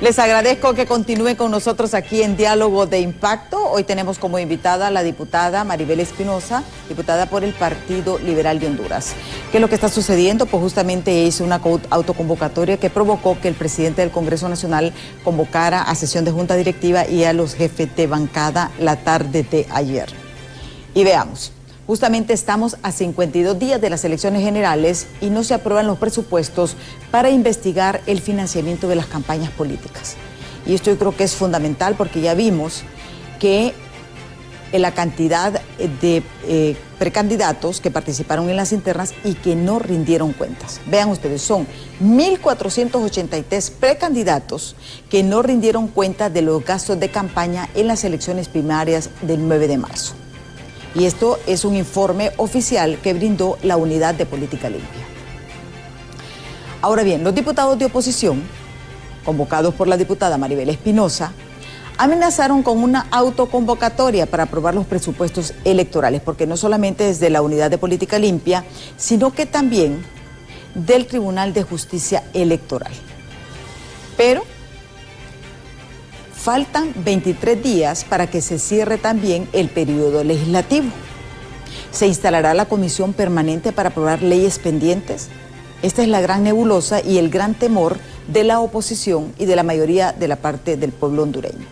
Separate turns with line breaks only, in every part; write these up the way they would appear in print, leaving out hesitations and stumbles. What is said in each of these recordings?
Les agradezco que continúen con nosotros aquí en Diálogo de Impacto. Hoy tenemos como invitada a la diputada Maribel Espinosa, diputada por el Partido Liberal de Honduras. ¿Qué es lo que está sucediendo? Pues justamente es una autoconvocatoria que provocó que el presidente del Congreso Nacional convocara a sesión de junta directiva y a los jefes de bancada la tarde de ayer. Y veamos. Justamente estamos a 52 días de las elecciones generales y no se aprueban los presupuestos para investigar el financiamiento de las campañas políticas. Y esto yo creo que es fundamental porque ya vimos que la cantidad de precandidatos que participaron en las internas y que no rindieron cuentas. Vean ustedes, son 1.483 precandidatos que no rindieron cuentas de los gastos de campaña en las elecciones primarias del 9 de marzo. Y esto es un informe oficial que brindó la Unidad de Política Limpia. Ahora bien, los diputados de oposición, convocados por la diputada Maribel Espinosa, amenazaron con una autoconvocatoria para aprobar los presupuestos electorales, porque no solamente desde la Unidad de Política Limpia, sino que también del Tribunal de Justicia Electoral. Pero faltan 23 días para que se cierre también el periodo legislativo. ¿Se instalará la comisión permanente para aprobar leyes pendientes? Esta es la gran nebulosa y el gran temor de la oposición y de la mayoría de la parte del pueblo hondureño.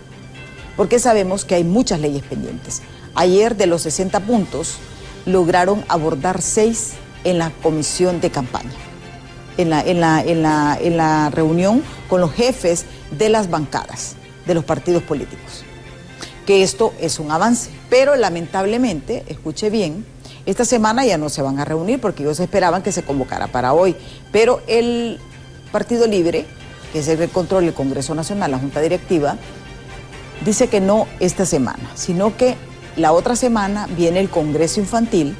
Porque sabemos que hay muchas leyes pendientes. Ayer, de los 60 puntos, lograron abordar 6 en la comisión de campaña, en la reunión con los jefes de las bancadas de los partidos políticos, que esto es un avance, pero lamentablemente, escuche bien, esta semana ya no se van a reunir porque ellos esperaban que se convocara para hoy, pero el Partido Libre, que es el que controla el Congreso Nacional, la Junta Directiva, dice que no esta semana, sino que la otra semana viene el Congreso Infantil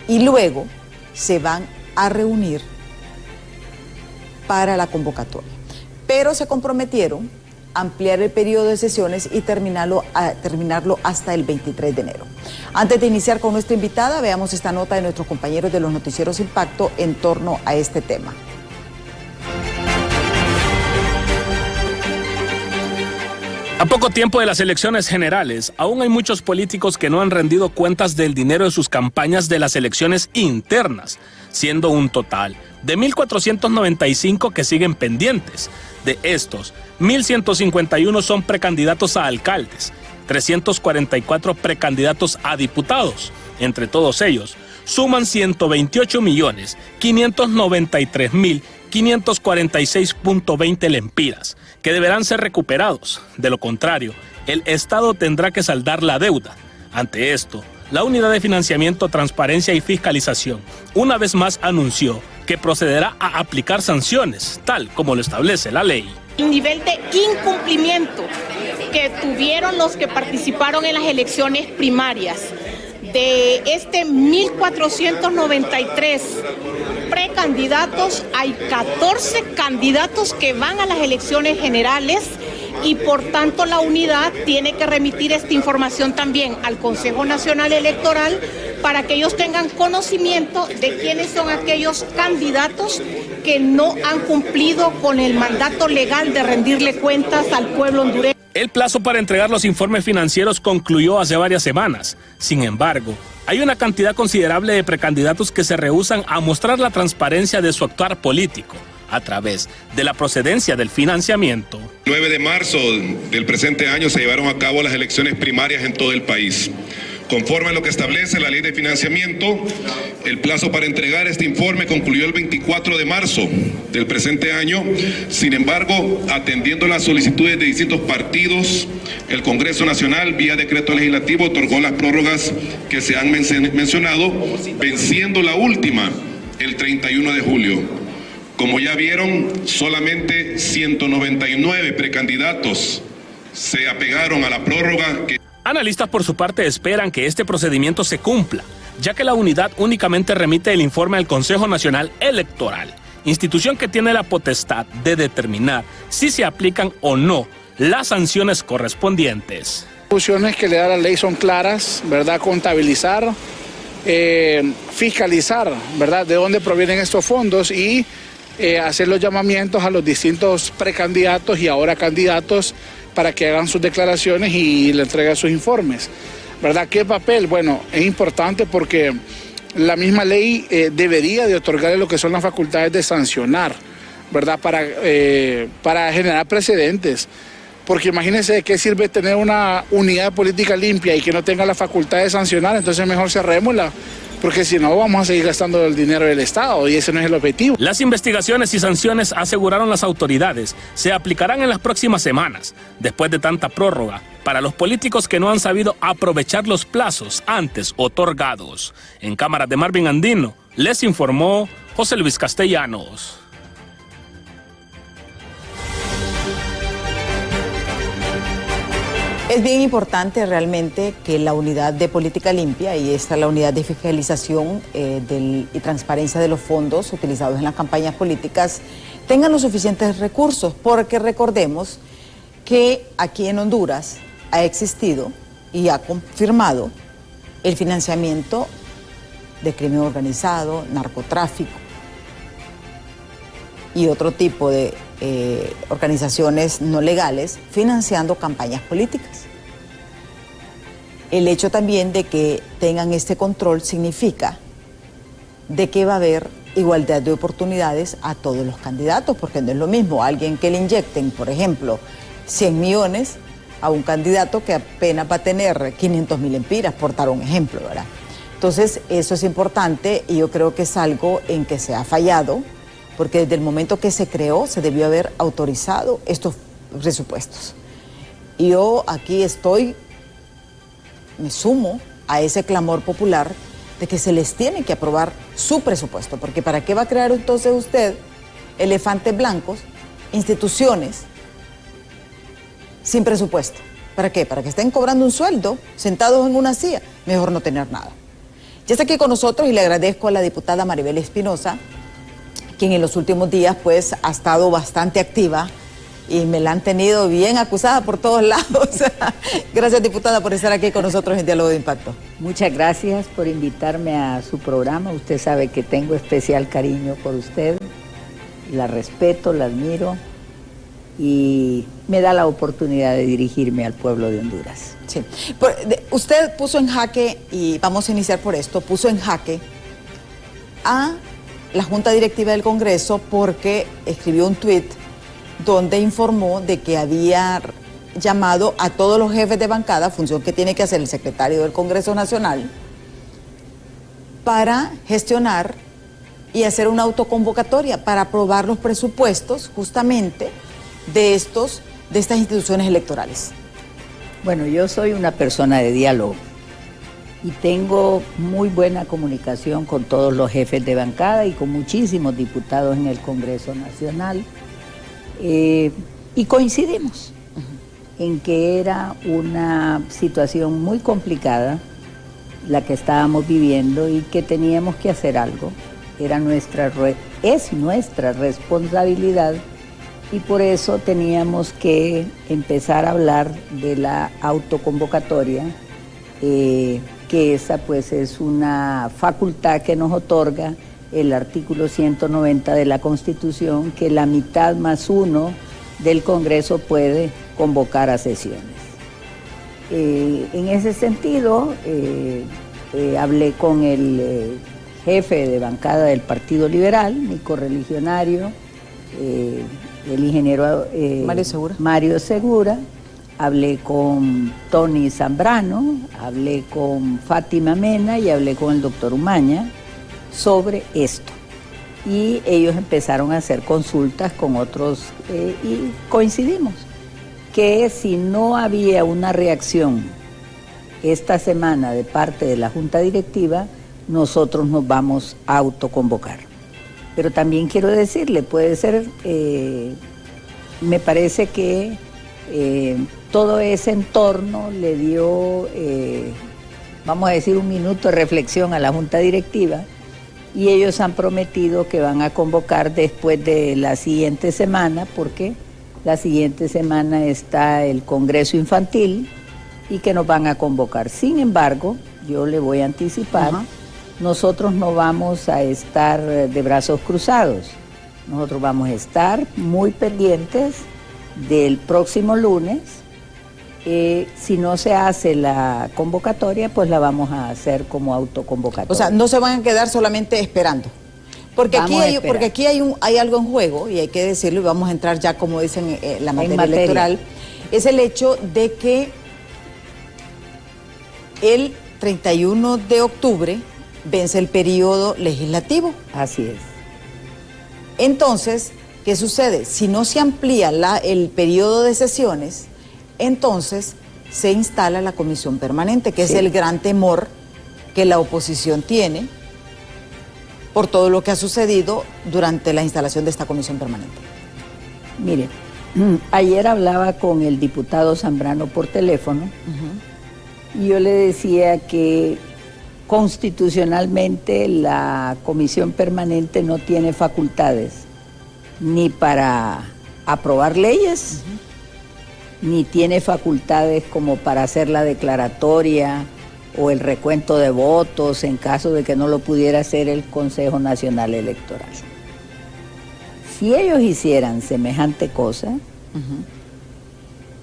y luego se van a reunir para la convocatoria. Pero se comprometieron ampliar el periodo de sesiones y terminarlo hasta el 23 de enero. Antes de iniciar con nuestra invitada, veamos esta nota de nuestros compañeros de los noticieros Impacto en torno a este tema.
A poco tiempo de las elecciones generales, aún hay muchos políticos que no han rendido cuentas del dinero de sus campañas de las elecciones internas, siendo un total de 1.495 que siguen pendientes. De estos, 1.151 son precandidatos a alcaldes, 344 precandidatos a diputados. Entre todos ellos, suman 128.593.546.20 lempiras, que deberán ser recuperados. De lo contrario, el Estado tendrá que saldar la deuda. Ante esto, la Unidad de Financiamiento, Transparencia y Fiscalización una vez más anunció que procederá a aplicar sanciones, tal como lo establece la ley.
El nivel de incumplimiento que tuvieron los que participaron en las elecciones primarias, de este 1.493 precandidatos, hay 14 candidatos que van a las elecciones generales y por tanto la unidad tiene que remitir esta información también al Consejo Nacional Electoral para que ellos tengan conocimiento de quiénes son aquellos candidatos que no han cumplido con el mandato legal de rendirle cuentas al pueblo hondureño.
El plazo para entregar los informes financieros concluyó hace varias semanas. Sin embargo, hay una cantidad considerable de precandidatos que se rehúsan a mostrar la transparencia de su actuar político a través de la procedencia del financiamiento.
El 9 de marzo del presente año se llevaron a cabo las elecciones primarias en todo el país. Conforme a lo que establece la ley de financiamiento, el plazo para entregar este informe concluyó el 24 de marzo del presente año. Sin embargo, atendiendo las solicitudes de distintos partidos, el Congreso Nacional, vía decreto legislativo, otorgó las prórrogas que se han mencionado, venciendo la última el 31 de julio. Como ya vieron, solamente 199 precandidatos se apegaron a la prórroga que...
Analistas por su parte esperan que este procedimiento se cumpla, ya que la unidad únicamente remite el informe al Consejo Nacional Electoral, institución que tiene la potestad de determinar si se aplican o no las sanciones correspondientes.
Las funciones que le da la ley son claras, ¿verdad? Contabilizar, fiscalizar, ¿verdad? De dónde provienen estos fondos y hacer los llamamientos a los distintos precandidatos y ahora candidatos para que hagan sus declaraciones y le entreguen sus informes, ¿verdad? ¿Qué papel? Bueno, es importante porque la misma ley debería de otorgarle lo que son las facultades de sancionar, ¿verdad? Para generar precedentes. Porque imagínense de qué sirve tener una unidad de política limpia y que no tenga la facultad de sancionar, entonces mejor cerrémosla, porque si no vamos a seguir gastando el dinero del Estado y ese no es el objetivo.
Las investigaciones y sanciones, aseguraron las autoridades, se aplicarán en las próximas semanas, después de tanta prórroga, para los políticos que no han sabido aprovechar los plazos antes otorgados. En cámaras de Marvin Andino, les informó José Luis Castellanos.
Es bien importante realmente que la unidad de política limpia, y esta es la unidad de fiscalización y transparencia de los fondos utilizados en las campañas políticas, tengan los suficientes recursos, porque recordemos que aquí en Honduras ha existido y ha confirmado el financiamiento de crimen organizado, narcotráfico y otro tipo de organizaciones no legales financiando campañas políticas. El hecho también de que tengan este control significa de que va a haber igualdad de oportunidades a todos los candidatos, porque no es lo mismo alguien que le inyecten, por ejemplo, 100 millones a un candidato que apenas va a tener 500,000 empiras, por dar un ejemplo, ¿verdad? Entonces, eso es importante y yo creo que es algo en que se ha fallado, porque desde el momento que se creó se debió haber autorizado estos presupuestos. Y yo aquí me sumo a ese clamor popular de que se les tiene que aprobar su presupuesto, porque ¿para qué va a crear entonces usted elefantes blancos, instituciones sin presupuesto? ¿Para qué? Para que estén cobrando un sueldo, sentados en una silla, mejor no tener nada. Ya está aquí con nosotros y le agradezco a la diputada Maribel Espinosa, quien en los últimos días pues ha estado bastante activa y me la han tenido bien acusada por todos lados. Gracias, diputada, por estar aquí con nosotros en Diálogo de Impacto.
Muchas gracias por invitarme a su programa. Usted sabe que tengo especial cariño por usted, la respeto, la admiro y me da la oportunidad de dirigirme al pueblo de Honduras.
Sí. Usted puso en jaque, y vamos a iniciar por esto, puso en jaque a la Junta Directiva del Congreso porque escribió un tuit donde informó de que había llamado a todos los jefes de bancada, función que tiene que hacer el secretario del Congreso Nacional, para gestionar y hacer una autoconvocatoria para aprobar los presupuestos justamente de estas instituciones electorales.
Bueno, yo soy una persona de diálogo y tengo muy buena comunicación con todos los jefes de bancada y con muchísimos diputados en el Congreso Nacional. Y coincidimos en que era una situación muy complicada la que estábamos viviendo y que teníamos que hacer algo. Es nuestra responsabilidad y por eso teníamos que empezar a hablar de la autoconvocatoria, que esa pues es una facultad que nos otorga el artículo 190 de la Constitución, que la mitad más uno del Congreso puede convocar a sesiones. En ese sentido, hablé con el jefe de bancada del Partido Liberal, mi correligionario, el ingeniero Mario Segura, hablé con Tony Zambrano, hablé con Fátima Mena y hablé con el doctor Umaña sobre esto. Y ellos empezaron a hacer consultas con otros y coincidimos que si no había una reacción esta semana de parte de la Junta Directiva, nosotros nos vamos a autoconvocar. Pero también quiero decirle, puede ser, me parece que todo ese entorno le dio, vamos a decir, un minuto de reflexión a la Junta Directiva y ellos han prometido que van a convocar después de la siguiente semana, porque la siguiente semana está el Congreso Infantil y que nos van a convocar. Sin embargo, yo le voy a anticipar, nosotros no vamos a estar de brazos cruzados. Nosotros vamos a estar muy pendientes del próximo lunes. Si no se hace la convocatoria, pues la vamos a hacer como autoconvocatoria.
O sea, no se van a quedar solamente esperando. Porque aquí hay algo en juego, y hay que decirlo, y vamos a entrar ya, como dicen, la materia electoral. Es el hecho de que el 31 de octubre vence el periodo legislativo.
Así es.
Entonces, ¿qué sucede? Si no se amplía el periodo de sesiones, entonces se instala la comisión permanente, que es el gran temor que la oposición tiene por todo lo que ha sucedido durante la instalación de esta comisión permanente.
Mire, ayer hablaba con el diputado Zambrano por teléfono y yo le decía que constitucionalmente la comisión permanente no tiene facultades ni para aprobar leyes, ni tiene facultades como para hacer la declaratoria o el recuento de votos en caso de que no lo pudiera hacer el Consejo Nacional Electoral. Si ellos hicieran semejante cosa,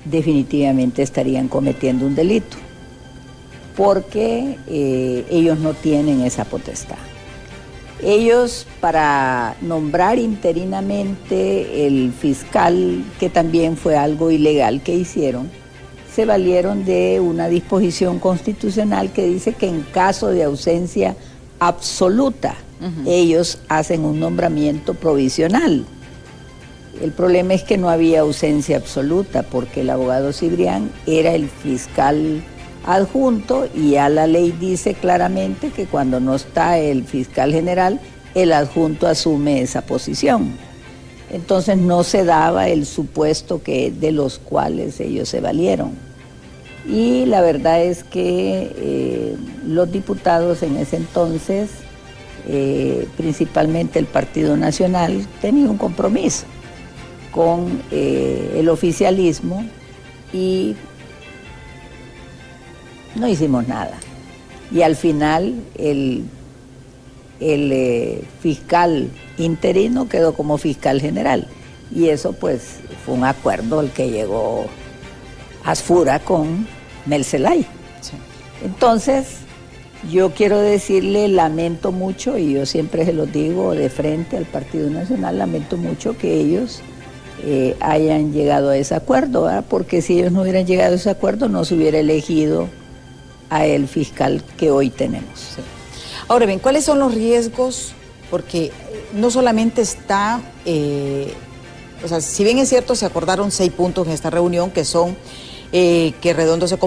definitivamente estarían cometiendo un delito, porque ellos no tienen esa potestad. Ellos, para nombrar interinamente el fiscal, que también fue algo ilegal que hicieron, se valieron de una disposición constitucional que dice que en caso de ausencia absoluta, ellos hacen un nombramiento provisional. El problema es que no había ausencia absoluta, porque el abogado Cibrián era el fiscal adjunto y ya la ley dice claramente que cuando no está el fiscal general, el adjunto asume esa posición. Entonces no se daba el supuesto de los cuales ellos se valieron. Y la verdad es que los diputados en ese entonces, principalmente el Partido Nacional, tenían un compromiso con el oficialismo y no hicimos nada. Y al final el fiscal interino quedó como fiscal general. Y eso pues fue un acuerdo al que llegó Asfura con Mel Zelay. Sí. Entonces, yo quiero decirle, lamento mucho, y yo siempre se lo digo de frente al Partido Nacional, lamento mucho que ellos hayan llegado a ese acuerdo, ¿verdad? Porque si ellos no hubieran llegado a ese acuerdo, no se hubiera elegido a el fiscal que hoy tenemos.
Sí. Ahora bien, ¿cuáles son los riesgos? Porque no solamente está, o sea, si bien es cierto, se acordaron 6 puntos en esta reunión, que son que Redondo se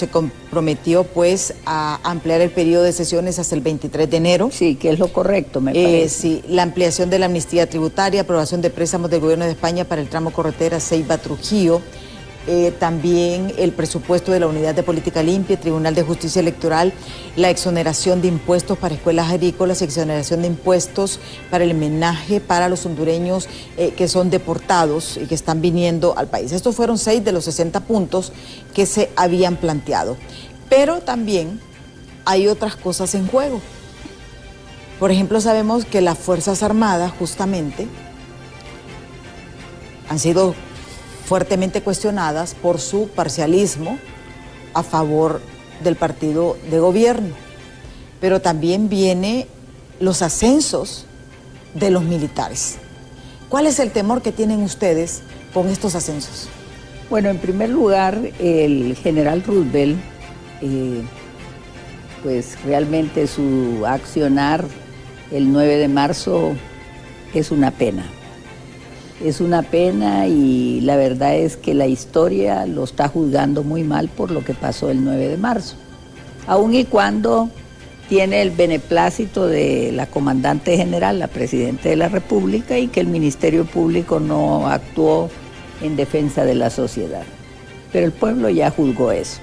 comprometió pues a ampliar el periodo de sesiones hasta el 23 de enero.
Sí, que es lo correcto, me parece.
Sí, la ampliación de la amnistía tributaria, aprobación de préstamos del gobierno de España para el tramo carretera Ceiba-Trujillo, también el presupuesto de la Unidad de Política Limpia, Tribunal de Justicia Electoral, la exoneración de impuestos para escuelas agrícolas, exoneración de impuestos para el homenaje para los hondureños que son deportados y que están viniendo al país. Estos fueron 6 de los 60 puntos que se habían planteado. Pero también hay otras cosas en juego. Por ejemplo, sabemos que las Fuerzas Armadas justamente han sido fuertemente cuestionadas por su parcialismo a favor del partido de gobierno. Pero también vienen los ascensos de los militares. ¿Cuál es el temor que tienen ustedes con estos ascensos?
Bueno, en primer lugar, el general Roosevelt, pues realmente su accionar el 9 de marzo es una pena. Es una pena y la verdad es que la historia lo está juzgando muy mal por lo que pasó el 9 de marzo. Aun y cuando tiene el beneplácito de la comandante general, la Presidenta de la República, y que el Ministerio Público no actuó en defensa de la sociedad. Pero el pueblo ya juzgó eso.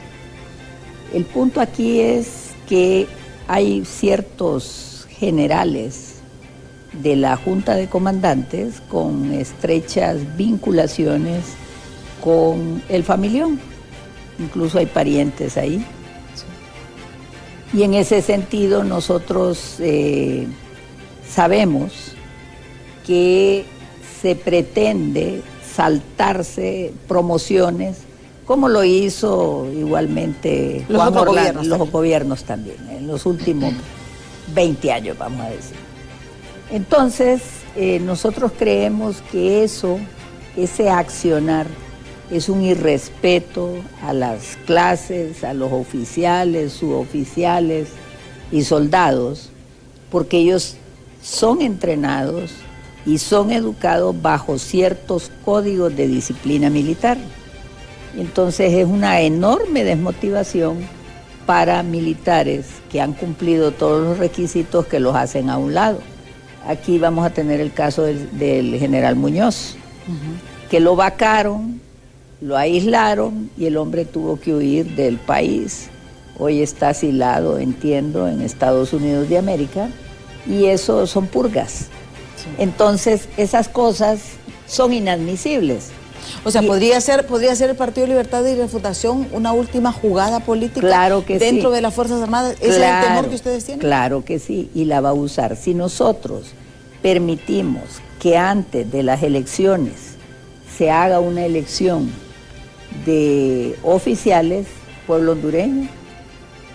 El punto aquí es que hay ciertos generales de la Junta de Comandantes con estrechas vinculaciones con el familión. Incluso hay parientes ahí. Sí. Y en ese sentido nosotros sabemos que se pretende saltarse promociones, como lo hizo igualmente
los
Juan Orlando,
gobiernos,
los gobiernos también, en los últimos 20 años, vamos a decir. Entonces, nosotros creemos que ese accionar es un irrespeto a las clases, a los oficiales, suboficiales y soldados, porque ellos son entrenados y son educados bajo ciertos códigos de disciplina militar. Entonces es una enorme desmotivación para militares que han cumplido todos los requisitos que los hacen a un lado. Aquí vamos a tener el caso del general Muñoz, que lo vacaron, lo aislaron y el hombre tuvo que huir del país. Hoy está asilado, entiendo, en Estados Unidos de América, y eso son purgas. Sí. Entonces, esas cosas son inadmisibles.
O sea, ¿podría ser el Partido Libertad y Refutación una última jugada política?
Claro que
dentro
sí.
de las Fuerzas Armadas? ¿Ese es el temor que ustedes tienen?
Claro que sí, y la va a usar. Si nosotros permitimos que antes de las elecciones se haga una elección de oficiales, pueblo hondureño,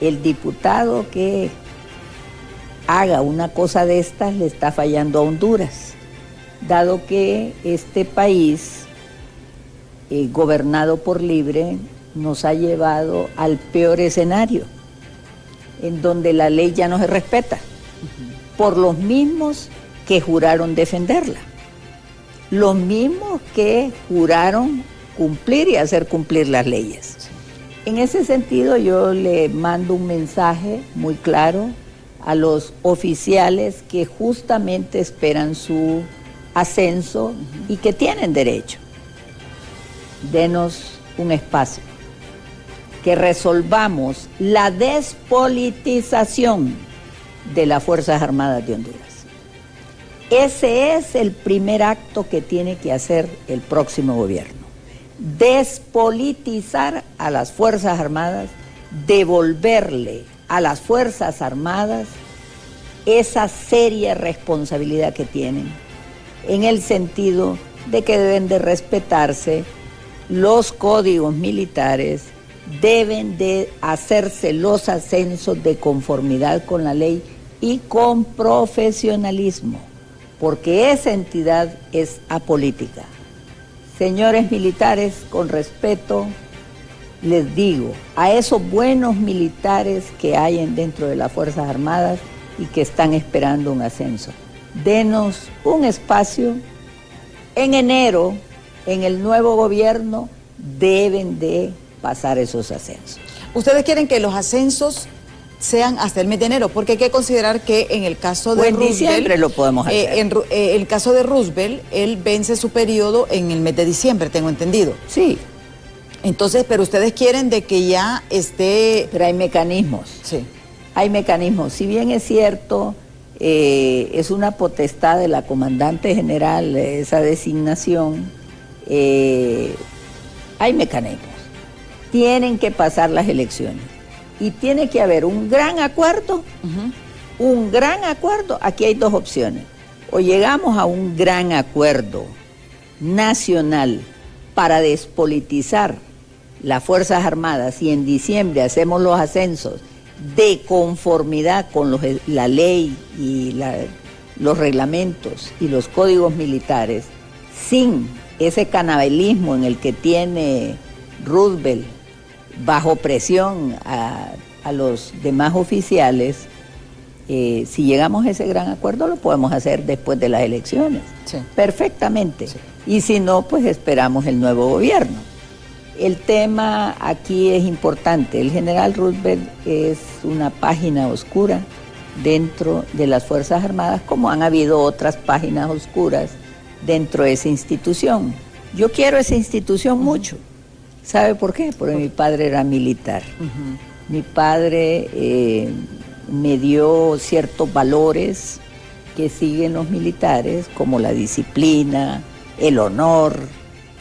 el diputado que haga una cosa de estas le está fallando a Honduras, dado que este país, gobernado por Libre, nos ha llevado al peor escenario, en donde la ley ya no se respeta, por los mismos que juraron defenderla, los mismos que juraron cumplir y hacer cumplir las leyes. En ese sentido, yo le mando un mensaje muy claro a los oficiales que justamente esperan su ascenso y que tienen derecho. Denos un espacio, que resolvamos la despolitización de las Fuerzas Armadas de Honduras. Ese es el primer acto que tiene que hacer el próximo gobierno. Despolitizar a las Fuerzas Armadas, devolverle a las Fuerzas Armadas esa seria responsabilidad que tienen, en el sentido de que deben de respetarse los códigos militares, deben de hacerse los ascensos de conformidad con la ley y con profesionalismo, porque esa entidad es apolítica. Señores militares, con respeto, les digo, a esos buenos militares que hay dentro de las Fuerzas Armadas y que están esperando un ascenso, denos un espacio. En enero, en el nuevo gobierno, deben de pasar esos ascensos.
¿Ustedes quieren que los ascensos sean hasta el mes de enero? Porque hay que considerar que en el caso de Roosevelt,
diciembre lo podemos hacer.
En el caso de Roosevelt, él vence su periodo en el mes de diciembre, tengo entendido.
Sí.
Entonces, pero ustedes quieren de que ya esté...
Pero hay mecanismos.
Sí.
Hay mecanismos. Si bien es cierto, es una potestad de la comandante general esa designación, hay mecanismos. Tienen que pasar las elecciones. Y tiene que haber un gran acuerdo, un gran acuerdo. Aquí hay dos opciones. O llegamos a un gran acuerdo nacional para despolitizar las Fuerzas Armadas y en diciembre hacemos los ascensos de conformidad con la ley y los reglamentos y los códigos militares, sin ese canibalismo en el que tiene Roosevelt, bajo presión a los demás oficiales. Si llegamos a ese gran acuerdo, lo podemos hacer después de las elecciones, sí, perfectamente. Sí. Y si no, pues esperamos el nuevo gobierno. El tema aquí es importante. El general Roosevelt es una página oscura dentro de las Fuerzas Armadas, como han habido otras páginas oscuras dentro de esa institución. Yo quiero esa institución mucho. ¿Sabe por qué? Porque mi padre era militar. Mi padre me dio ciertos valores que siguen los militares, como la disciplina, el honor.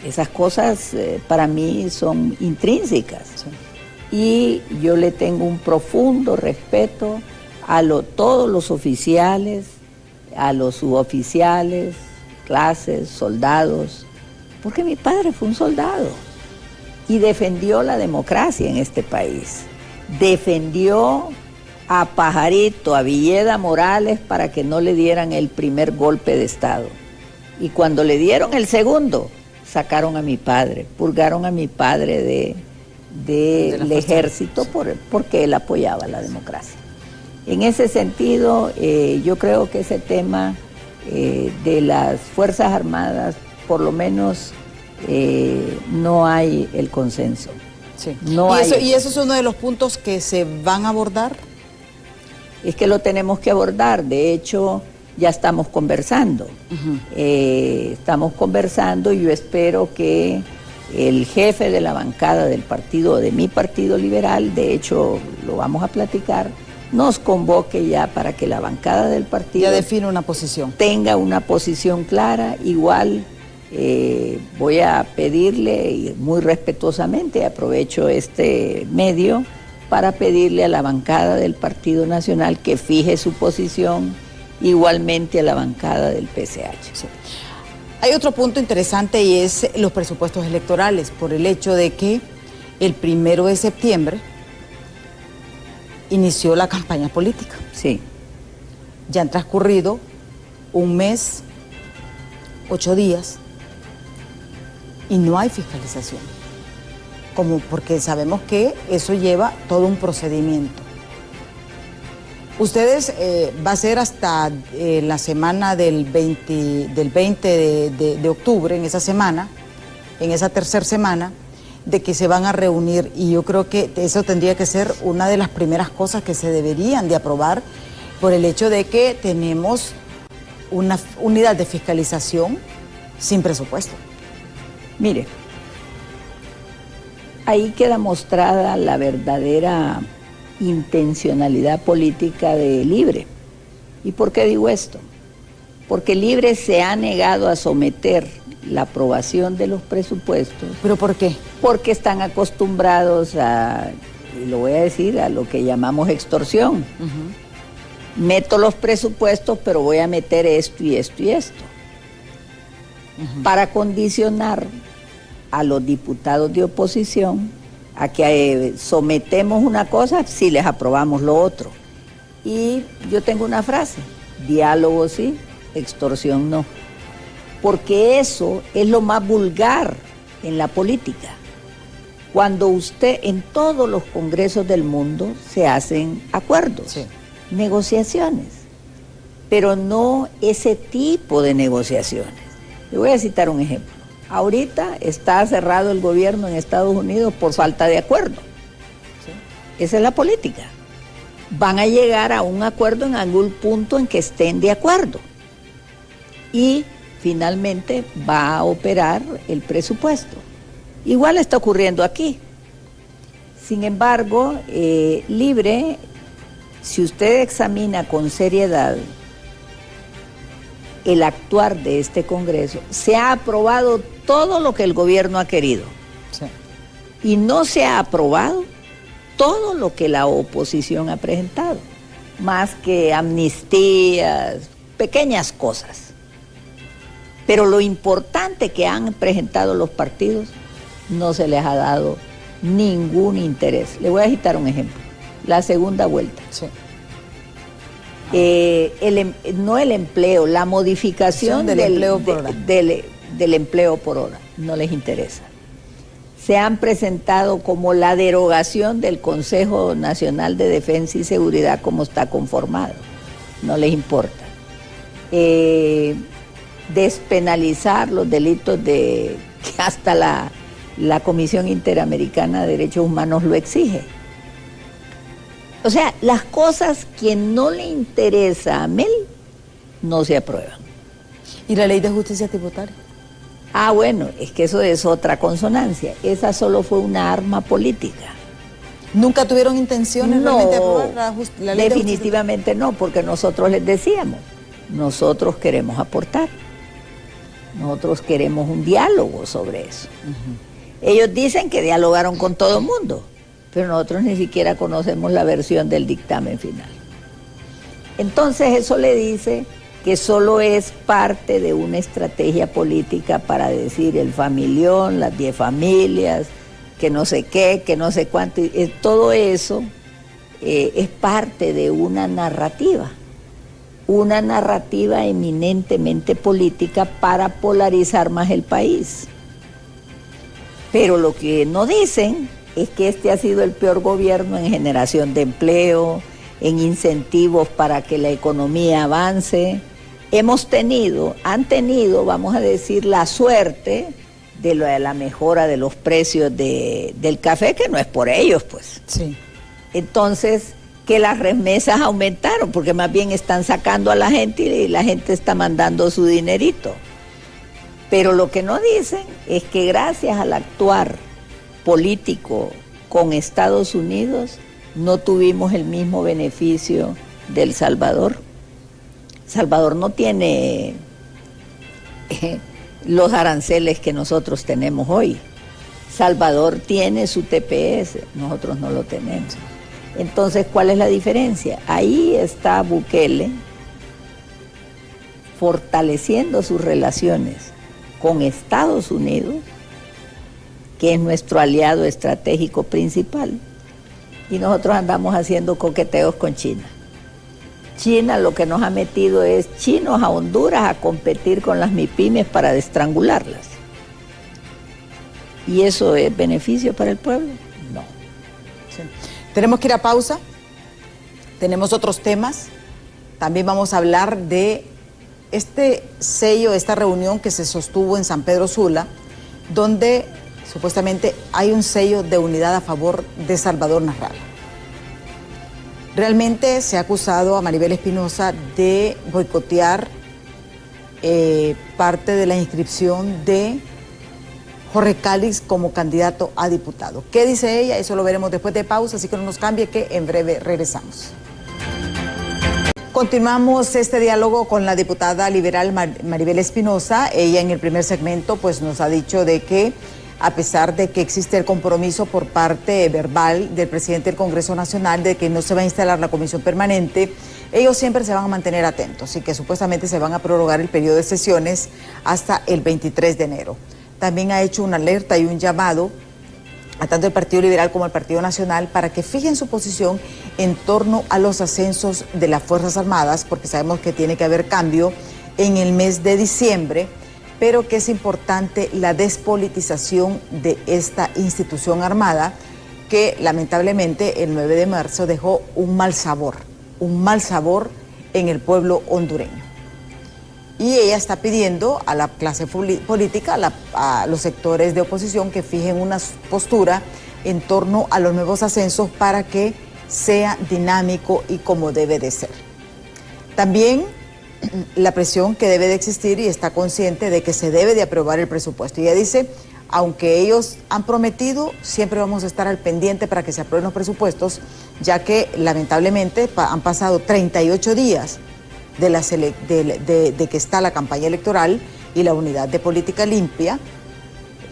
Esas cosas para mí son intrínsecas. Sí. Y yo le tengo un profundo respeto a todos los oficiales, a los suboficiales, clases, soldados, porque mi padre fue un soldado y defendió la democracia en este país. Defendió a Pajarito, a Villeda Morales, para que no le dieran el primer golpe de Estado. Y cuando le dieron el segundo, sacaron a mi padre, purgaron a mi padre del ejército porque él apoyaba la democracia. En ese sentido, yo creo que ese tema de las Fuerzas Armadas, por lo menos, no hay el consenso.
Sí. ¿Y eso es uno de los puntos que se van a abordar?
Es que lo tenemos que abordar. De hecho, ya estamos conversando. Estamos conversando y yo espero que el jefe de la bancada del partido, de mi partido liberal, de hecho lo vamos a platicar, nos convoque ya para que la bancada del partido
ya define una posición.
Tenga una posición clara. Igual voy a pedirle, y muy respetuosamente aprovecho este medio, para pedirle a la bancada del Partido Nacional que fije su posición, igualmente a la bancada del PCH.
Sí. Hay otro punto interesante y es los presupuestos electorales, por el hecho de que el 1 de septiembre inició la campaña política.
Sí.
Ya han transcurrido un mes, 8 días, y no hay fiscalización. Porque sabemos que eso lleva todo un procedimiento. Ustedes va a ser hasta la semana del 20 de octubre, en esa semana, en esa tercera semana, de que se van a reunir, y yo creo que eso tendría que ser una de las primeras cosas que se deberían de aprobar, por el hecho de que tenemos una unidad de fiscalización sin presupuesto.
Mire, ahí queda mostrada la verdadera intencionalidad política de Libre. ¿Y por qué digo esto? Porque Libre se ha negado a someter la aprobación de los presupuestos.
¿Pero por qué?
Porque están acostumbrados a, y lo voy a decir, a lo que llamamos extorsión. Meto los presupuestos, pero voy a meter esto y esto y esto. Para condicionar a los diputados de oposición a que sometemos una cosa si les aprobamos lo otro. Y yo tengo una frase: diálogo sí, extorsión no. Porque eso es lo más vulgar en la política. Cuando usted, en todos los congresos del mundo se hacen acuerdos, sí, negociaciones, pero no ese tipo de negociaciones. Le voy a citar un ejemplo. Ahorita está cerrado el gobierno en Estados Unidos por falta de acuerdo. ¿Sí? Esa es la política. Van a llegar a un acuerdo en algún punto en que estén de acuerdo. Y finalmente va a operar el presupuesto. Igual está ocurriendo aquí. Sin embargo, Libre, si usted examina con seriedad el actuar de este Congreso, se ha aprobado todo lo que el gobierno ha querido. Sí. Y no se ha aprobado todo lo que la oposición ha presentado, más que amnistías, pequeñas cosas. Pero lo importante que han presentado los partidos no se les ha dado ningún interés. Le voy a citar un ejemplo. La segunda vuelta. Sí. No el empleo, la modificación del empleo por hora. Del empleo por hora, no les interesa. Se han presentado como la derogación del Consejo Nacional de Defensa y Seguridad como está conformado, no les importa. Despenalizar los delitos que hasta la Comisión Interamericana de Derechos Humanos lo exige. O sea, las cosas que no le interesa a Mel no se aprueban.
¿Y la ley de justicia tributaria?
Ah, bueno, es que eso es otra consonancia. Esa solo fue una arma política.
¿Nunca tuvieron intenciones realmente de aprobar la ley?
Definitivamente no, porque nosotros les decíamos, nosotros queremos aportar. Nosotros queremos un diálogo sobre eso. Ellos dicen que dialogaron con todo el mundo, pero nosotros ni siquiera conocemos la versión del dictamen final. Entonces eso le dice que solo es parte de una estrategia política para decir el familión, las 10 familias, que no sé qué, que no sé cuánto. Todo eso es parte de una narrativa eminentemente política para polarizar más el país. Pero lo que no dicen es que este ha sido el peor gobierno en generación de empleo, en incentivos para que la economía avance. Han tenido, vamos a decir, la suerte de la mejora de los precios del café, que no es por ellos, pues.
Sí.
Entonces, que las remesas aumentaron, porque más bien están sacando a la gente y la gente está mandando su dinerito. Pero lo que no dicen es que gracias al actuar político con Estados Unidos, no tuvimos el mismo beneficio de El Salvador. Salvador no tiene los aranceles que nosotros tenemos hoy. Salvador tiene su TPS, nosotros no lo tenemos. Entonces, ¿cuál es la diferencia? Ahí está Bukele fortaleciendo sus relaciones con Estados Unidos, que es nuestro aliado estratégico principal, y nosotros andamos haciendo coqueteos con China. China lo que nos ha metido es chinos a Honduras a competir con las MIPYMES para estrangularlas. ¿Y eso es beneficio para el pueblo? No.
Sí. Tenemos que ir a pausa. Tenemos otros temas. También vamos a hablar de este sello, esta reunión que se sostuvo en San Pedro Sula, donde supuestamente hay un sello de unidad a favor de Salvador Narrala. Realmente se ha acusado a Maribel Espinosa de boicotear parte de la inscripción de Jorge Calix como candidato a diputado. ¿Qué dice ella? Eso lo veremos después de pausa, así que no nos cambie, que en breve regresamos. Continuamos este diálogo con la diputada liberal Maribel Espinosa. Ella en el primer segmento pues nos ha dicho de que a pesar de que existe el compromiso por parte verbal del presidente del Congreso Nacional de que no se va a instalar la comisión permanente, ellos siempre se van a mantener atentos y que supuestamente se van a prorrogar el periodo de sesiones hasta el 23 de enero. También ha hecho una alerta y un llamado a tanto el Partido Liberal como el Partido Nacional para que fijen su posición en torno a los ascensos de las Fuerzas Armadas, porque sabemos que tiene que haber cambio en el mes de diciembre, pero que es importante la despolitización de esta institución armada que lamentablemente el 9 de marzo dejó un mal sabor en el pueblo hondureño. Y ella está pidiendo a la clase política, a los sectores de oposición que fijen una postura en torno a los nuevos ascensos para que sea dinámico y como debe de ser. También la presión que debe de existir y está consciente de que se debe de aprobar el presupuesto. Y ella dice, aunque ellos han prometido, siempre vamos a estar al pendiente para que se aprueben los presupuestos, ya que lamentablemente han pasado 38 días de que está la campaña electoral y la unidad de política limpia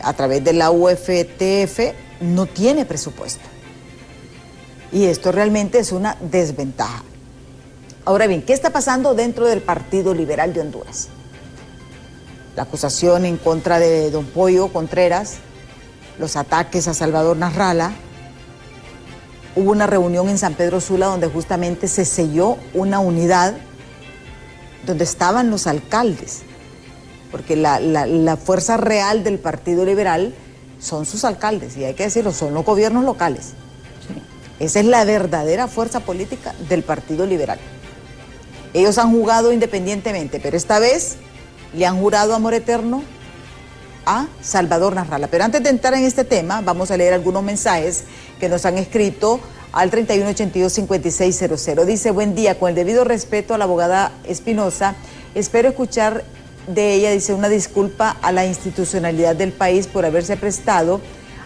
a través de la UFTF no tiene presupuesto. Y esto realmente es una desventaja. Ahora bien, ¿qué está pasando dentro del Partido Liberal de Honduras? La acusación en contra de don Pollo Contreras, los ataques a Salvador Narrala. Hubo una reunión en San Pedro Sula donde justamente se selló una unidad donde estaban los alcaldes, porque la fuerza real del Partido Liberal son sus alcaldes, y hay que decirlo, son los gobiernos locales. Sí. Esa es la verdadera fuerza política del Partido Liberal. Ellos han jugado independientemente, pero esta vez le han jurado amor eterno a Salvador Narrala. Pero antes de entrar en este tema, vamos a leer algunos mensajes que nos han escrito al 3182-5600. Dice, buen día, con el debido respeto a la abogada Espinosa, espero escuchar de ella, dice, una disculpa a la institucionalidad del país por haberse prestado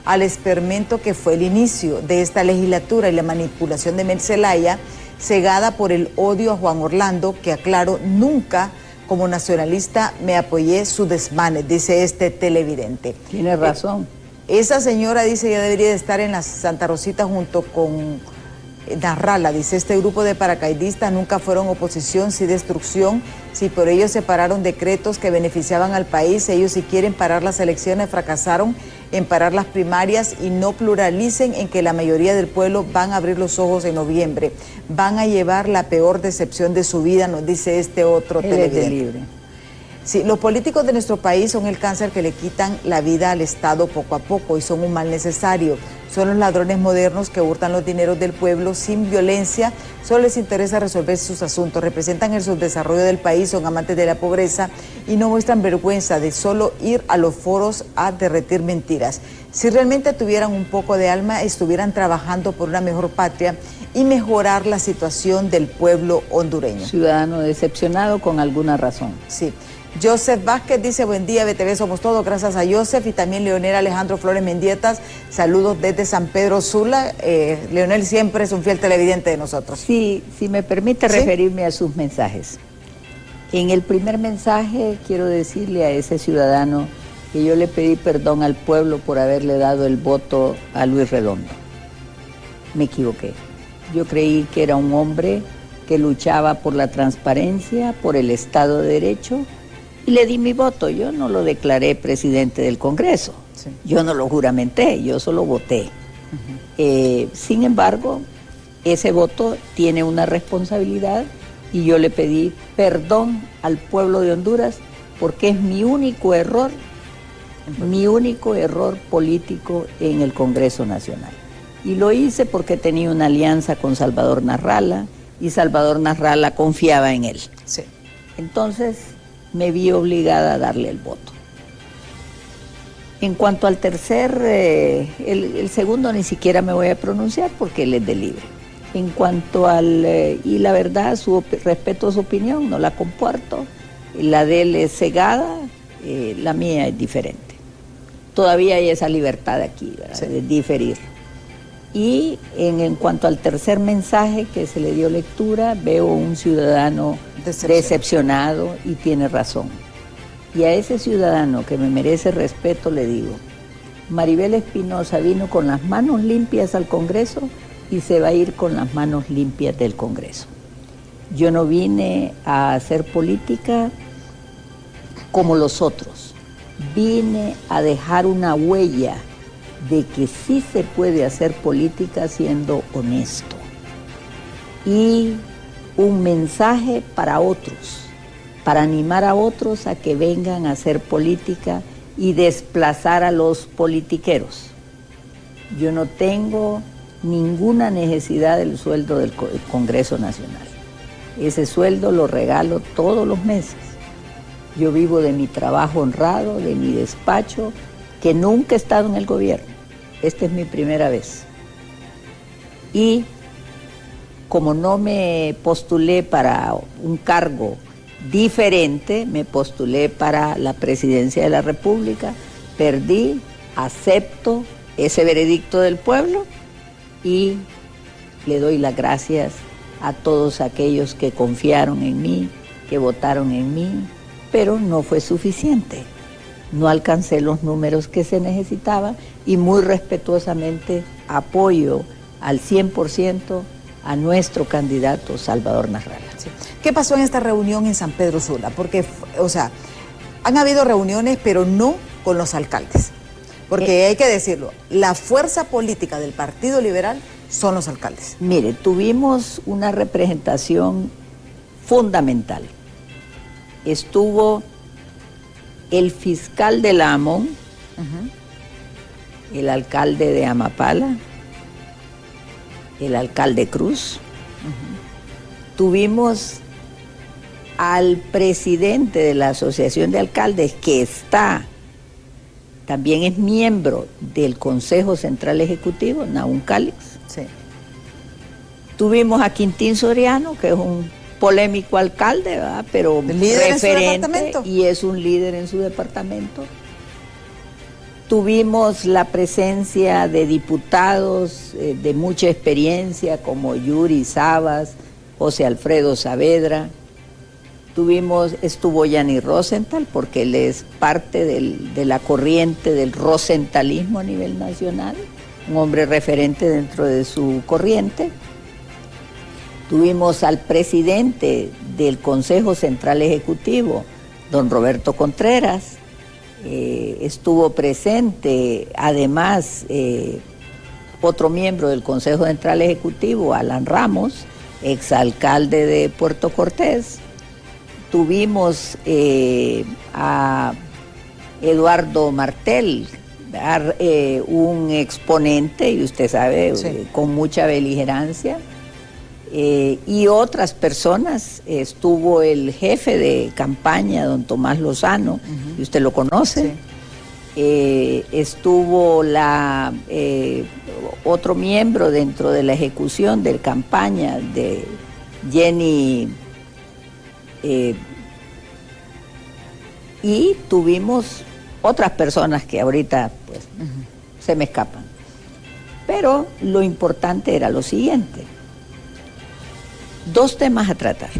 al experimento que fue el inicio de esta legislatura y la manipulación de Mel Zelaya, cegada por el odio a Juan Orlando, que aclaro, nunca como nacionalista me apoyé su desmanes, dice este televidente.
Tiene razón.
Esa señora, dice, ya debería de estar en la Santa Rosita junto con Narrala, dice, este grupo de paracaidistas nunca fueron oposición, sí destrucción, Sí, por ello separaron decretos que beneficiaban al país. Ellos, si quieren parar las elecciones, fracasaron en parar las primarias y no pluralicen en que la mayoría del pueblo van a abrir los ojos en noviembre. Van a llevar la peor decepción de su vida, nos dice este otro televidente. Sí, los políticos de nuestro país son el cáncer que le quitan la vida al Estado poco a poco y son un mal necesario. Son los ladrones modernos que hurtan los dineros del pueblo sin violencia, solo les interesa resolver sus asuntos, representan el subdesarrollo del país, son amantes de la pobreza y no muestran vergüenza de solo ir a los foros a derretir mentiras. Si realmente tuvieran un poco de alma, estuvieran trabajando por una mejor patria y mejorar la situación del pueblo hondureño.
Ciudadano decepcionado con alguna razón.
Sí. Joseph Vázquez dice, buen día, BTV Somos Todos, gracias a Joseph, y también Leonel Alejandro Flores Mendietas, saludos desde San Pedro Sula. Leonel siempre es un fiel televidente de nosotros.
Sí, si me permite referirme a sus mensajes. En el primer mensaje quiero decirle a ese ciudadano que yo le pedí perdón al pueblo por haberle dado el voto a Luis Redondo. Me equivoqué. Yo creí que era un hombre que luchaba por la transparencia, por el Estado de Derecho, y le di mi voto. Yo no lo declaré presidente del Congreso, sí. Yo no lo juramenté, yo solo voté. Sin embargo, ese voto tiene una responsabilidad y yo le pedí perdón al pueblo de Honduras porque es mi único error político en el Congreso Nacional. Y lo hice porque tenía una alianza con Salvador Narrala y Salvador Narrala confiaba en él.
Sí.
Entonces me vi obligada a darle el voto. En cuanto al tercer, el segundo ni siquiera me voy a pronunciar porque él es de libre. En cuanto al, y la verdad, respeto su opinión, no la comparto, la de él es cegada, la mía es diferente. Todavía hay esa libertad aquí, ¿verdad? Sí. De diferir. Y en cuanto al tercer mensaje que se le dio lectura, veo un ciudadano decepcionado y tiene razón. Y a ese ciudadano que me merece respeto le digo, Maribel Espinosa vino con las manos limpias al Congreso y se va a ir con las manos limpias del Congreso. Yo no vine a hacer política como los otros, vine a dejar una huella de que sí se puede hacer política siendo honesto. Y un mensaje para otros, para animar a otros a que vengan a hacer política y desplazar a los politiqueros. Yo no tengo ninguna necesidad del sueldo del Congreso Nacional. Ese sueldo lo regalo todos los meses. Yo vivo de mi trabajo honrado, de mi despacho, que nunca he estado en el gobierno. Esta es mi primera vez. Y como no me postulé para un cargo diferente, me postulé para la presidencia de la República, perdí, acepto ese veredicto del pueblo y le doy las gracias a todos aquellos que confiaron en mí, que votaron en mí, pero no fue suficiente. No alcancé los números que se necesitaba y muy respetuosamente apoyo al 100% a nuestro candidato Salvador Narrala.
Sí. ¿Qué pasó en esta reunión en San Pedro Sula? Porque, o sea, han habido reuniones, pero no con los alcaldes. Porque hay que decirlo, la fuerza política del Partido Liberal son los alcaldes.
Mire, tuvimos una representación fundamental. Estuvo el fiscal de la AMON, el alcalde de Amapala, el alcalde Cruz. Tuvimos al presidente de la Asociación de Alcaldes, que también es miembro del Consejo Central Ejecutivo, Nahum Calix.
Sí.
Tuvimos a Quintín Soriano, que es un polémico alcalde, ¿verdad? Pero referente y es un líder en su departamento. Tuvimos la presencia de diputados de mucha experiencia como Yuri Sabas, José Alfredo Saavedra. Estuvo Yanni Rosenthal, porque él es parte de la corriente del rosentalismo a nivel nacional, un hombre referente dentro de su corriente. Tuvimos al presidente del Consejo Central Ejecutivo, don Roberto Contreras. Estuvo presente, además, otro miembro del Consejo Central Ejecutivo, Alan Ramos, exalcalde de Puerto Cortés. Tuvimos a Eduardo Martel, un exponente, y usted sabe, sí, con mucha beligerancia, y otras personas. Estuvo el jefe de campaña, don Tomás Lozano, y usted lo conoce. Sí. Estuvo otro miembro dentro de la ejecución de campaña de Jenny, y tuvimos otras personas que ahorita pues se me escapan. Pero lo importante era lo siguiente: 2 temas a tratar.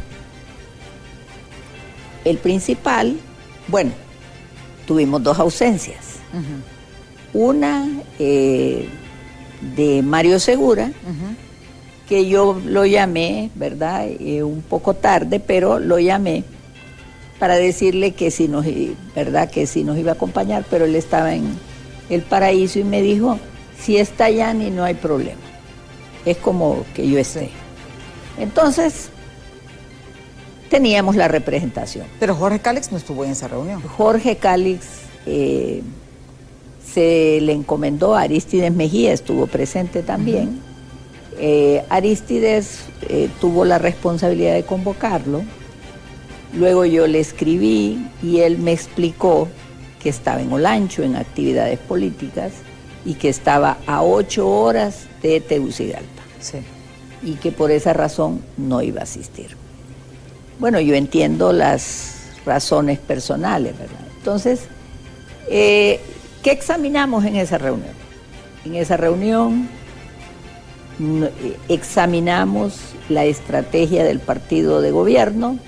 El principal, bueno, tuvimos 2 ausencias. Una de Mario Segura, que yo lo llamé, ¿verdad? Un poco tarde, pero lo llamé para decirle que si nos, ¿verdad?, que si nos iba a acompañar, pero él estaba en el Paraíso y me dijo, si está Yani no hay problema, es como que yo esté. Entonces, teníamos la representación.
Pero Jorge Cálix no estuvo en esa reunión.
Jorge Cálix se le encomendó, a Arístides Mejía estuvo presente también. Arístides tuvo la responsabilidad de convocarlo. Luego yo le escribí y él me explicó que estaba en Olancho en actividades políticas y que estaba a 8 horas de Tegucigalpa.
Sí. Y
que por esa razón no iba a asistir. Bueno, yo entiendo las razones personales, ¿verdad? Entonces, ¿qué examinamos en esa reunión? En esa reunión examinamos la estrategia del partido de gobierno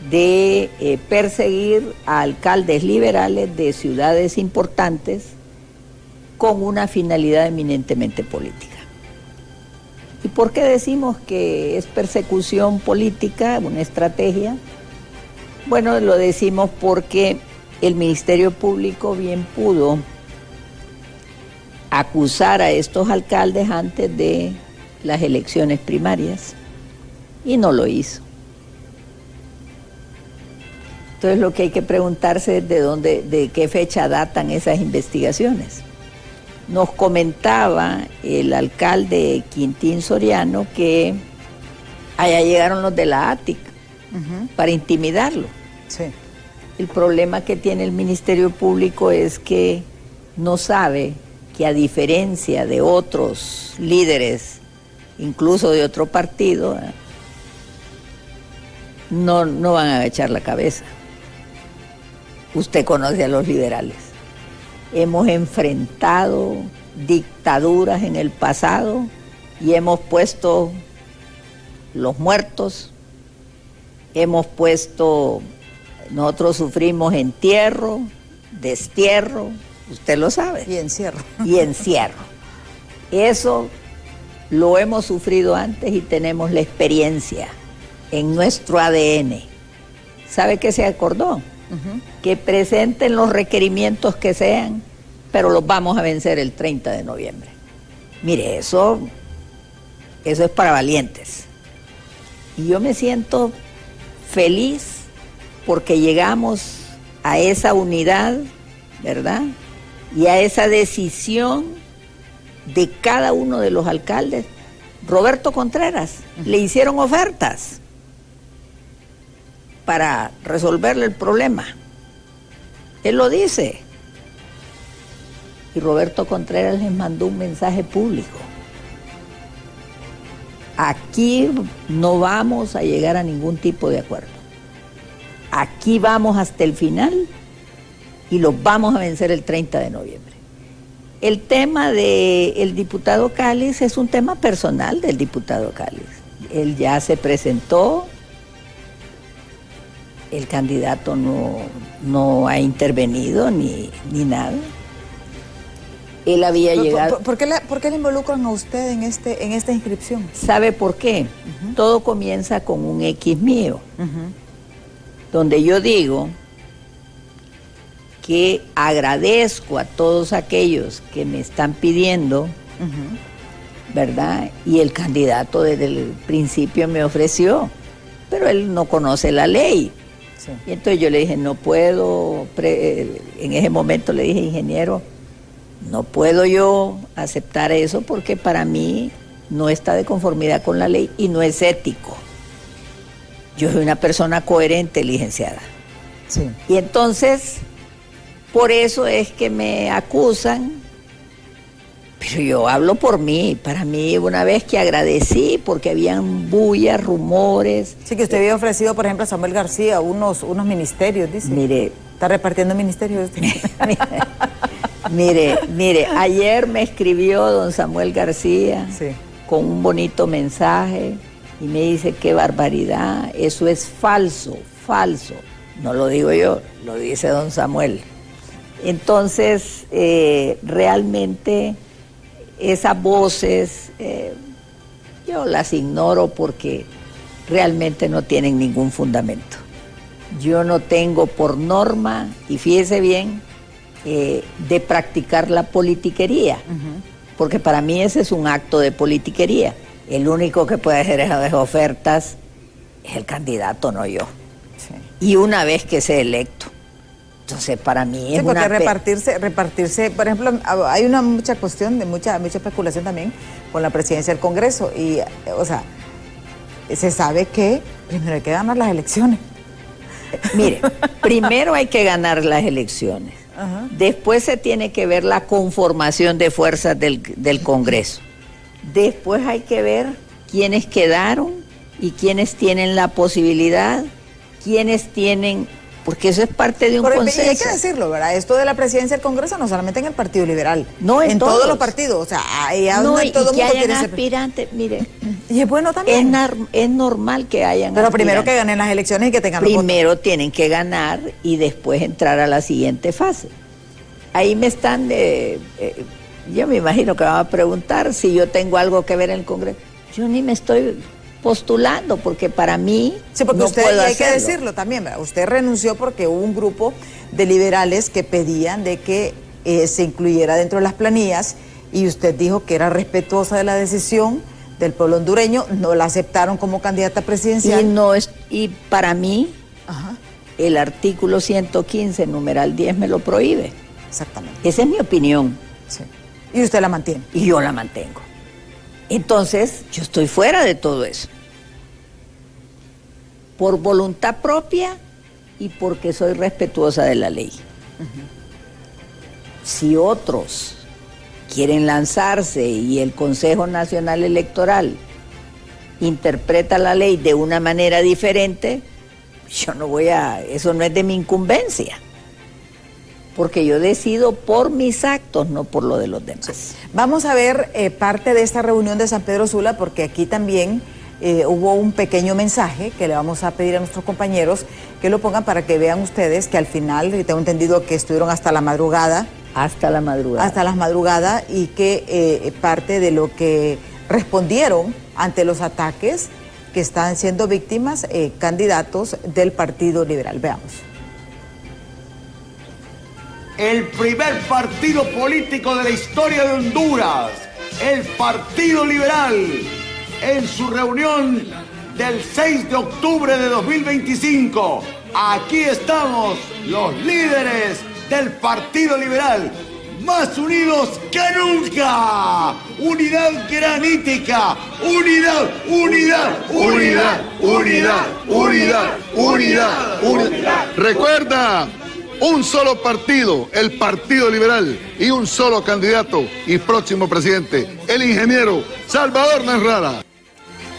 de perseguir a alcaldes liberales de ciudades importantes con una finalidad eminentemente política. ¿Y por qué decimos que es persecución política, una estrategia? Bueno, lo decimos porque el Ministerio Público bien pudo acusar a estos alcaldes antes de las elecciones primarias y no lo hizo. Entonces lo que hay que preguntarse es de qué fecha datan esas investigaciones. Nos comentaba el alcalde Quintín Soriano que allá llegaron los de la ATIC para intimidarlo.
Sí.
El problema que tiene el Ministerio Público es que no sabe que, a diferencia de otros líderes, incluso de otro partido, no van a agachar la cabeza. Usted conoce a los liberales. Hemos enfrentado dictaduras en el pasado y hemos puesto los muertos, nosotros sufrimos entierro, destierro, usted lo sabe.
Y encierro.
Y encierro. Eso lo hemos sufrido antes y tenemos la experiencia en nuestro ADN. ¿Sabe qué se acordó? Que presenten los requerimientos que sean, pero los vamos a vencer el 30 de noviembre. Mire, eso es para valientes. Y yo me siento feliz porque llegamos a esa unidad, ¿verdad? Y a esa decisión de cada uno de los alcaldes. Roberto Contreras, le hicieron ofertas para resolverle el problema. Él lo dice. Y Roberto Contreras les mandó un mensaje público. Aquí no vamos a llegar a ningún tipo de acuerdo. Aquí vamos hasta el final y los vamos a vencer el 30 de noviembre. El tema del diputado Cálix es un tema personal del diputado Cálix. Él ya se presentó. El candidato no ha intervenido ni nada. Él había llegado...
¿Por qué le involucran a usted en esta inscripción?
¿Sabe por qué? Todo comienza con un X mío, donde yo digo que agradezco a todos aquellos que me están pidiendo, ¿verdad? Y el candidato desde el principio me ofreció, pero él no conoce la ley. Sí. Y entonces yo le dije, no puedo, en ese momento le dije, ingeniero, no puedo yo aceptar eso porque para mí no está de conformidad con la ley y no es ético. Yo soy una persona coherente, licenciada. Sí. Y entonces, por eso es que me acusan, pero yo hablo por mí. Para mí, una vez que agradecí, porque habían bullas, rumores.
Sí, que usted había ofrecido, por ejemplo, a Samuel García unos ministerios, dice.
Mire.
Está repartiendo ministerios.
Mire, ayer me escribió don Samuel García con un bonito mensaje y me dice, qué barbaridad, eso es falso. No lo digo yo, lo dice don Samuel. Entonces, realmente esas voces yo las ignoro porque realmente no tienen ningún fundamento. Yo no tengo por norma, y fíjese bien, de practicar la politiquería, porque para mí ese es un acto de politiquería. El único que puede hacer esas ofertas es el candidato, no yo. Sí. Y una vez que sea electo. Entonces, para mí es
porque repartirse, por ejemplo, hay mucha cuestión de mucha especulación también con la presidencia del Congreso y, o sea, se sabe que primero hay que ganar las elecciones.
Mire, primero hay que ganar las elecciones. Después se tiene que ver la conformación de fuerzas del Congreso. Después hay que ver quiénes quedaron y quiénes tienen la posibilidad, quiénes tienen... Porque eso es parte de un consenso.
Y hay que decirlo, ¿verdad? Esto de la presidencia del Congreso no solamente en el Partido Liberal,
no en
todos los partidos, o sea, todo el mundo quiere ser
aspirantes, mire.
Y es bueno también.
Es normal que hayan
Pero primero que ganen las elecciones y que tengan los votos.
Primero tienen que ganar y después entrar a la siguiente fase. Ahí me están yo me imagino que van a preguntar si yo tengo algo que ver en el Congreso. Yo ni me estoy postulando, porque para mí
sí, porque
no
usted,
puedo
hay
hacerlo.
Que decirlo también, ¿verdad? Usted renunció porque hubo un grupo de liberales que pedían de que se incluyera dentro de las planillas y usted dijo que era respetuosa de la decisión del pueblo hondureño, no la aceptaron como candidata presidencial.
Y para mí, el artículo 115, numeral 10, me lo prohíbe.
Exactamente.
Esa es mi opinión.
Sí. Y usted la mantiene.
Y yo la mantengo. Entonces, yo estoy fuera de todo eso. Por voluntad propia y porque soy respetuosa de la ley. Si otros quieren lanzarse y el Consejo Nacional Electoral interpreta la ley de una manera diferente, yo no voy eso no es de mi incumbencia. Porque yo decido por mis actos, no por lo de los demás. Sí.
Vamos a ver parte de esta reunión de San Pedro Sula, porque aquí también hubo un pequeño mensaje que le vamos a pedir a nuestros compañeros que lo pongan para que vean ustedes que al final, tengo entendido que estuvieron hasta la madrugada.
Hasta la madrugada.
Hasta la madrugada, y que parte de lo que respondieron ante los ataques que están siendo víctimas candidatos del Partido Liberal. Veamos.
El primer partido político de la historia de Honduras, el Partido Liberal, en su reunión del 6 de octubre de 2025. Aquí estamos, los líderes del Partido Liberal, más unidos que nunca. Unidad granítica, unidad, unidad, unidad, unidad, unidad, unidad, unidad.
Recuerda, un solo partido, el Partido Liberal, y un solo candidato y próximo presidente, el ingeniero Salvador Nasralla.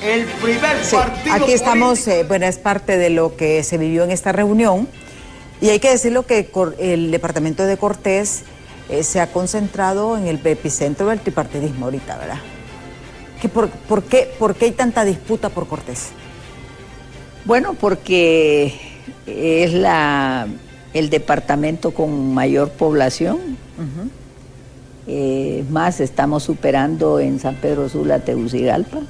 El primer partido
aquí estamos, bueno, es parte de lo que se vivió en esta reunión, y hay que decirlo que el departamento de Cortés se ha concentrado en el epicentro del tripartidismo ahorita, ¿verdad? ¿Por qué hay tanta disputa por Cortés?
Bueno, porque es el departamento con mayor población. Más, estamos superando en San Pedro Sula, Tegucigalpa.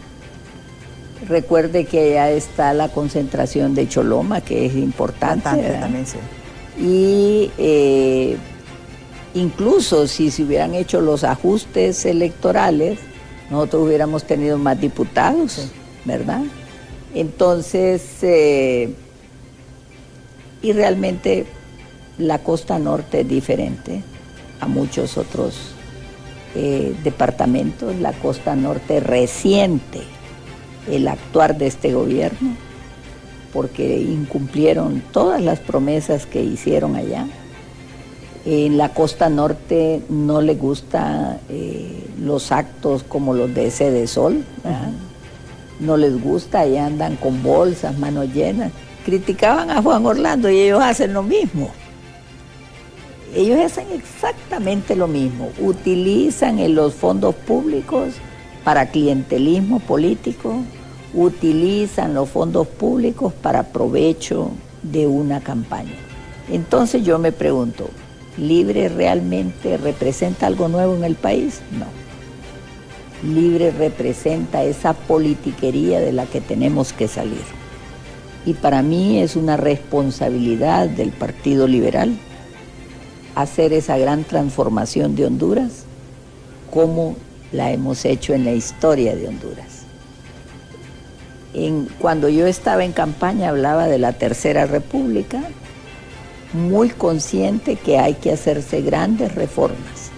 Recuerde que allá está la concentración de Choloma, que es importante.
También, sí.
Y incluso si se hubieran hecho los ajustes electorales, nosotros hubiéramos tenido más diputados, sí, ¿verdad? Entonces, y realmente la costa norte es diferente a muchos otros departamentos. La costa norte resiente el actuar de este gobierno porque incumplieron todas las promesas que hicieron allá. En la costa norte no le gustan los actos como los de Sede Sol, ¿verdad? No les gusta, allá andan con bolsas, manos llenas. Criticaban a Juan Orlando y ellos hacen lo mismo. Ellos hacen exactamente lo mismo. Utilizan en los fondos públicos para clientelismo político, utilizan los fondos públicos para provecho de una campaña. Entonces yo me pregunto, ¿Libre realmente representa algo nuevo en el país? No. Libre representa esa politiquería de la que tenemos que salir. Y para mí es una responsabilidad del Partido Liberal hacer esa gran transformación de Honduras como la hemos hecho en la historia de Honduras. Cuando yo estaba en campaña hablaba de la Tercera República, muy consciente que hay que hacerse grandes reformas.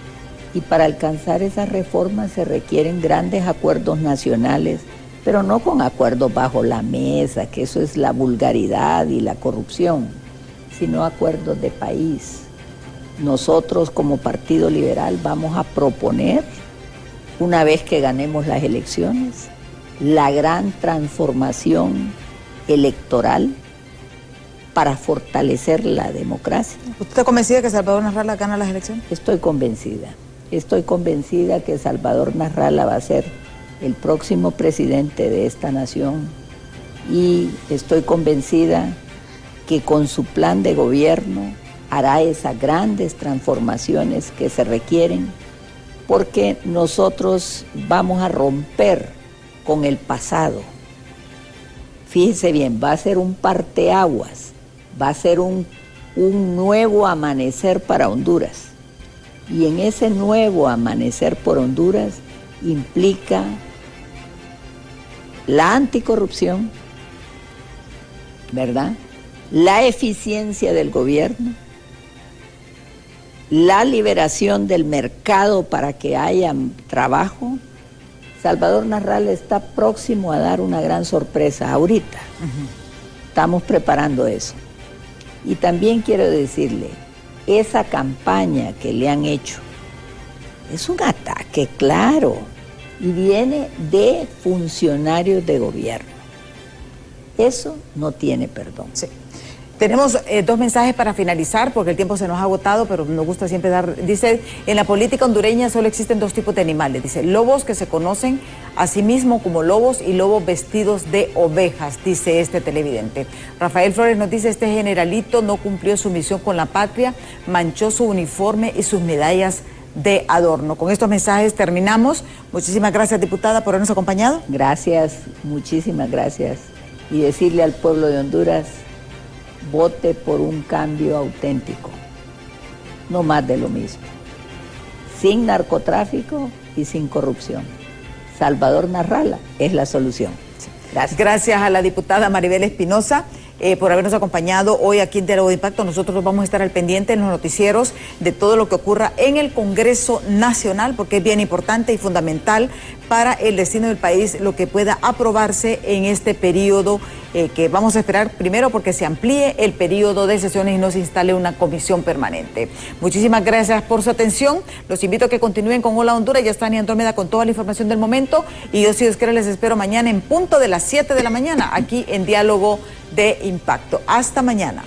Y para alcanzar esas reformas se requieren grandes acuerdos nacionales, pero no con acuerdos bajo la mesa, que eso es la vulgaridad y la corrupción, sino acuerdos de país. Nosotros como Partido Liberal vamos a proponer, una vez que ganemos las elecciones, la gran transformación electoral para fortalecer la democracia.
¿Usted está convencida que Salvador Nasralla gana las elecciones?
Estoy convencida que Salvador Nasralla va a ser el próximo presidente de esta nación y estoy convencida que con su plan de gobierno hará esas grandes transformaciones que se requieren, porque nosotros vamos a romper con el pasado. Fíjese bien, va a ser un parteaguas, va a ser un nuevo amanecer para Honduras. Y en ese nuevo amanecer por Honduras implica la anticorrupción, ¿verdad? La eficiencia del gobierno, la liberación del mercado para que haya trabajo. Salvador Nasralla está próximo a dar una gran sorpresa ahorita. Estamos preparando eso. Y también quiero decirle, esa campaña que le han hecho es un ataque claro y viene de funcionarios de gobierno. Eso no tiene perdón.
Sí. Tenemos dos mensajes para finalizar porque el tiempo se nos ha agotado, pero nos gusta siempre dar. Dice, en la política hondureña solo existen dos tipos de animales. Dice, lobos que se conocen a sí mismos como lobos y lobos vestidos de ovejas, dice este televidente. Rafael Flores nos dice, este generalito no cumplió su misión con la patria, manchó su uniforme y sus medallas de adorno. Con estos mensajes terminamos. Muchísimas gracias, diputada, por habernos acompañado.
Gracias, muchísimas gracias. Y decirle al pueblo de Honduras, vote por un cambio auténtico, no más de lo mismo, sin narcotráfico y sin corrupción. Salvador Nasralla es la solución.
Gracias. Gracias a la diputada Maribel Espinosa por habernos acompañado hoy aquí en Diálogo de Impacto. Nosotros vamos a estar al pendiente en los noticieros de todo lo que ocurra en el Congreso Nacional, porque es bien importante y fundamental para el destino del país lo que pueda aprobarse en este periodo que vamos a esperar primero porque se amplíe el periodo de sesiones y no se instale una comisión permanente. Muchísimas gracias por su atención. Los invito a que continúen con Hola Honduras. Ya está Ani Andrómeda con toda la información del momento y yo, si Dios quiere, les espero mañana en punto de las 7 de la mañana aquí en Diálogo de Impacto. Hasta mañana.